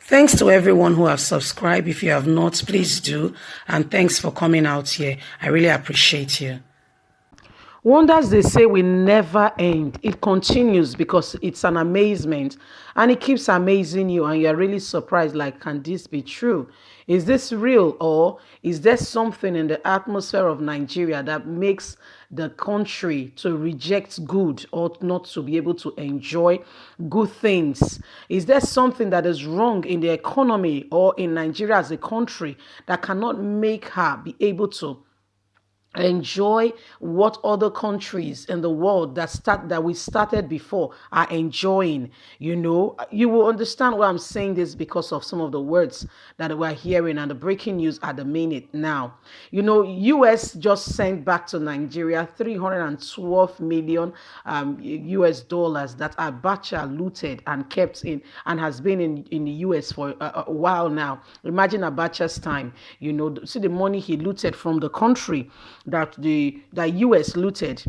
Thanks to everyone who have subscribed. If you have not, please do. And thanks for coming out here. I really appreciate you. Wonders, they say, will never end. It continues because it's an amazement and it keeps amazing you, and you're really surprised, like, can this be true? Is this real, or is there something in the atmosphere of Nigeria that makes the country to reject good or not to be able to enjoy good things? Is there something that is wrong in the economy or in Nigeria as a country that cannot make her be able to enjoy what other countries in the world that we started before are enjoying? You will understand why I'm saying this because of some of the words that we're hearing and the breaking news at the minute now. US just sent back to Nigeria 312 million US dollars that Abacha looted and kept in and has been in the US for a while now. Imagine Abacha's time. See the money he looted from the country that US looted,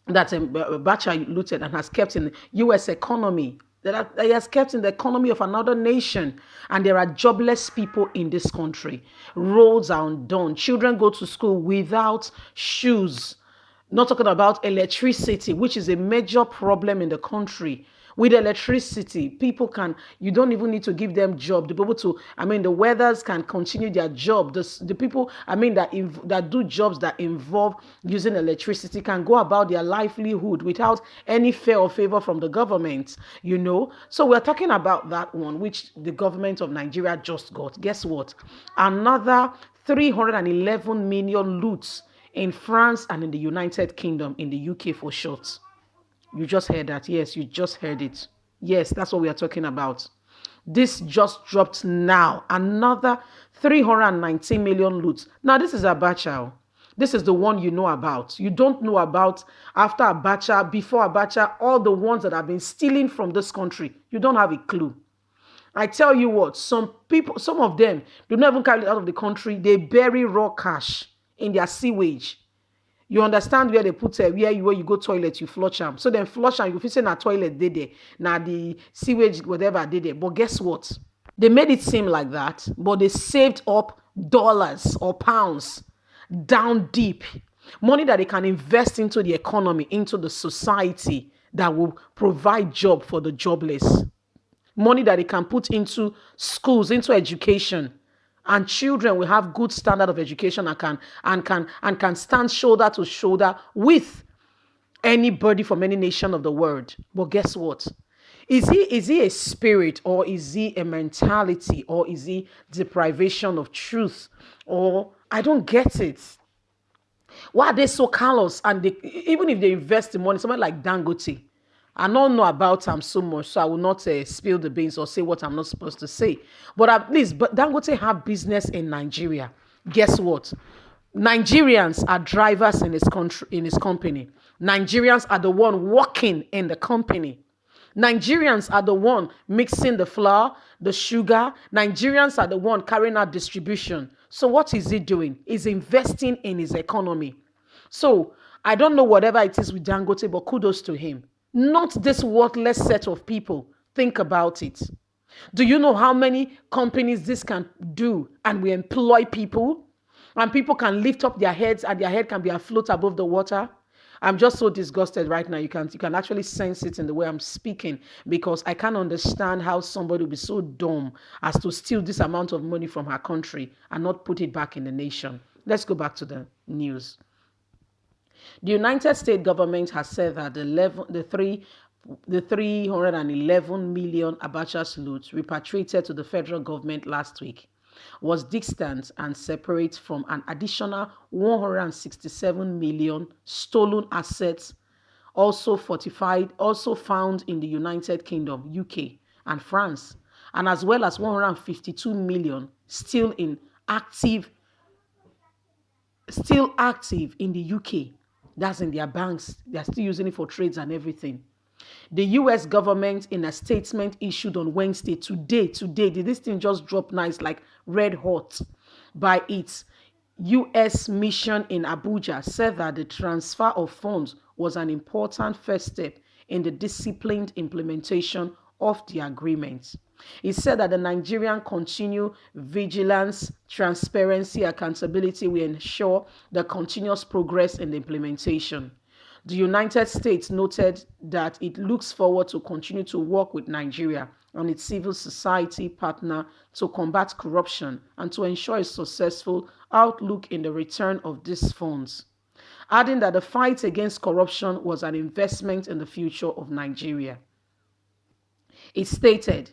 that Abacha looted and has kept in the US economy, that he has kept in the economy of another nation. And there are jobless people in this country. Roads are undone. Children go to school without shoes. Not talking about electricity, which is a major problem in the country. With electricity, you don't even need to give them job. The weathers can continue their job. The people, that do jobs that involve using electricity can go about their livelihood without any fear or favor from the government. So we're talking about that one, which the government of Nigeria just got. Guess what? Another 311 million loots in France and in the United Kingdom, in the UK for short. You just heard that. Yes, you just heard it. Yes, that's what we are talking about. This just dropped now. Another 319 million loots. Now, this is Abacha. This is the one you know about. You don't know about after Abacha, before Abacha, all the ones that have been stealing from this country. You don't have a clue. I tell you what, some of them do not even carry it out of the country. They bury raw cash in their sewage. You understand where they put where you go toilet, you flush them. So then flush them, you fit say na toilet dey there. Now the sewage, whatever dey there. But guess what? They made it seem like that, but they saved up dollars or pounds down deep. Money that they can invest into the economy, into the society that will provide job for the jobless. Money that they can put into schools, into education. And children will have good standard of education and can stand shoulder to shoulder with anybody from any nation of the world. But guess what? Is he a spirit, or is he a mentality, or is he deprivation of truth? Or I don't get it. Why are they so callous? And even if they invest the money, someone like Dangote, I don't know about him so much, so I will not spill the beans or say what I'm not supposed to say. But at least, Dangote have business in Nigeria. Guess what? Nigerians are drivers in his country, in his company. Nigerians are the one working in the company. Nigerians are the one mixing the flour, the sugar. Nigerians are the one carrying out distribution. So what is he doing? He's investing in his economy. So I don't know whatever it is with Dangote, but kudos to him. Not this worthless set of people. Think about it. Do you know how many companies this can do? And we employ people, and people can lift up their heads and their head can be afloat above the water. I'm just so disgusted right now. You can actually sense it in the way I'm speaking, because I can't understand how somebody will be so dumb as to steal this amount of money from her country and not put it back in the nation. Let's go back to the news. The United States government has said that the 311 million Abacha's loot repatriated to the federal government last week was distant and separate from an additional 167 million stolen assets also found in the United Kingdom, UK, and France, and as well as 152 million still active in the UK. That's in their banks. They're still using it for trades and everything. The US government, in a statement issued on Wednesday, today, did this thing just drop nice like red hot by its US mission in Abuja, said that the transfer of funds was an important first step in the disciplined implementation of the agreement. It said that the Nigerian continue vigilance, transparency, accountability will ensure the continuous progress in the implementation. The United States noted that it looks forward to continue to work with Nigeria and its civil society partner to combat corruption and to ensure a successful outlook in the return of these funds, adding that the fight against corruption was an investment in the future of Nigeria. It stated,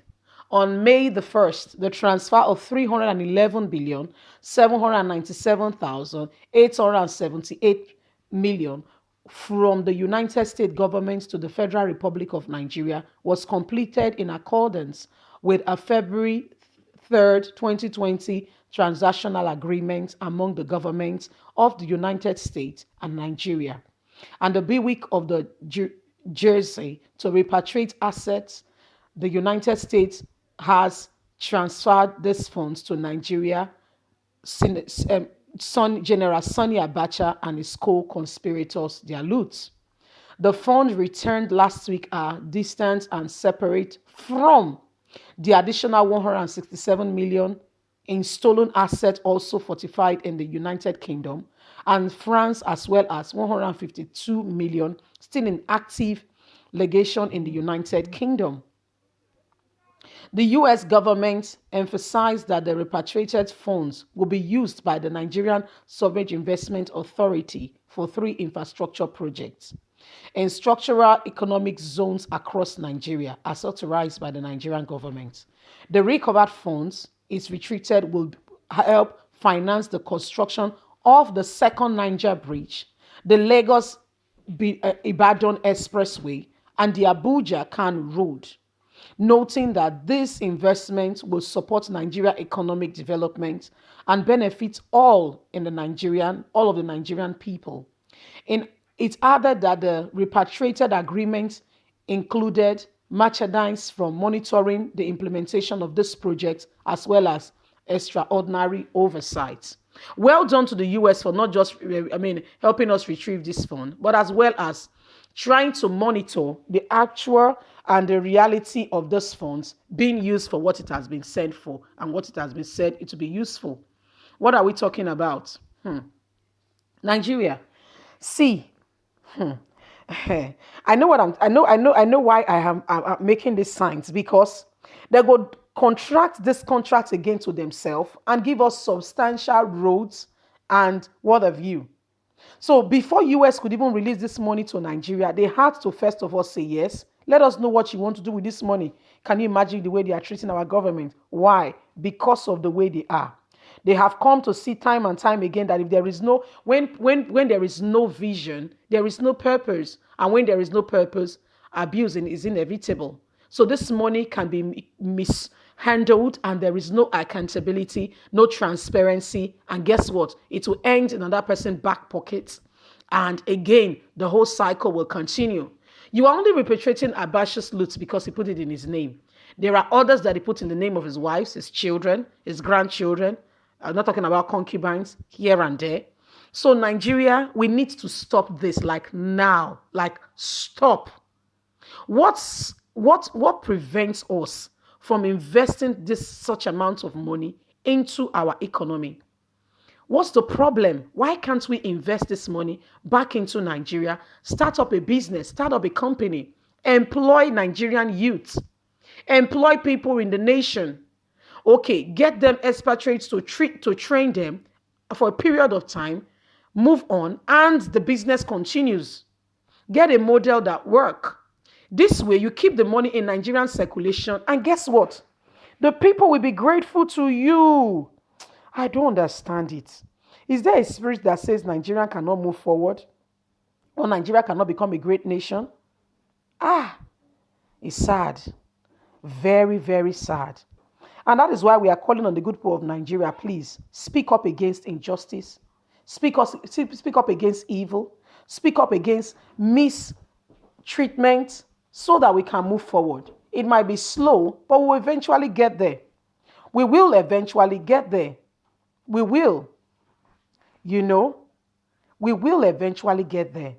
on May the 1st, the transfer of 311,797,878 million from the United States government to the Federal Republic of Nigeria was completed in accordance with a February 3rd, 2020 transactional agreement among the governments of the United States and Nigeria, and the BWIC of the Jersey to repatriate assets. The United States has transferred these funds to Nigeria, General Sani Abacha and his co-conspirators, their loots. The funds returned last week are distant and separate from the additional 167 million in stolen assets also fortified in the United Kingdom and France, as well as 152 million still in active legation in the United Kingdom. The US government emphasized that the repatriated funds will be used by the Nigerian Sovereign Investment Authority for 3 infrastructure projects in structural economic zones across Nigeria as authorized by the Nigerian government. The recovered funds, if retreated, will help finance the construction of the second Niger Bridge, the Lagos Ibadan Expressway, and the Abuja Kan Road, noting that this investment will support Nigeria economic development and benefit all of the Nigerian people. It added that the repatriated agreement included merchandise from monitoring the implementation of this project as well as extraordinary oversight. Well done to the US for not just, helping us retrieve this fund, but as well as trying to monitor the actual and the reality of those funds being used for what it has been sent for and what it has been said it will be useful. What are we talking about? Nigeria. See, I know why I'm making these signs, because they go contract this contract again to themselves and give us substantial roads and what have you. So before US could even release this money to Nigeria, they had to first of all say, yes, let us know what you want to do with this money. Can you imagine the way they are treating our government? Why? Because of the way they are. They have come to see time and time again that if there is no, when there is no vision, there is no purpose. And when there is no purpose, abuse is inevitable. So this money can be mishandled and there is no accountability, no transparency. And guess what? It will end in another person's back pocket. And again, the whole cycle will continue. You are only repatriating Abacha's loot because he put it in his name. There are others that he put in the name of his wives, his children, his grandchildren. I'm not talking about concubines here and there. So Nigeria, we need to stop this like now, like stop. What prevents us from investing such amount of money into our economy? What's the problem? Why can't we invest this money back into Nigeria, start up a business, start up a company, employ Nigerian youth, employ people in the nation? Okay, get them expatriates to train them for a period of time, move on, and the business continues. Get a model that works. This way, you keep the money in Nigerian circulation, and guess what? The people will be grateful to you. I don't understand it. Is there a spirit that says Nigeria cannot move forward? Or Nigeria cannot become a great nation? It's sad. Very, very sad. And that is why we are calling on the good people of Nigeria, please speak up against injustice. Speak up against evil. Speak up against mistreatment so that we can move forward. It might be slow, but we'll eventually get there. We will eventually get there. We will. We will eventually get there.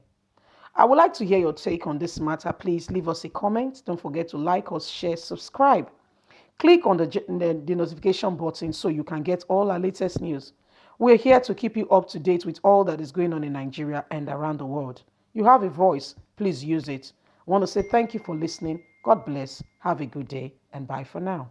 I would like to hear your take on this matter. Please leave us a comment. Don't forget to like us, share, subscribe. Click on the notification button so you can get all our latest news. We're here to keep you up to date with all that is going on in Nigeria and around the world. You have a voice. Please use it. I want to say thank you for listening. God bless. Have a good day and bye for now.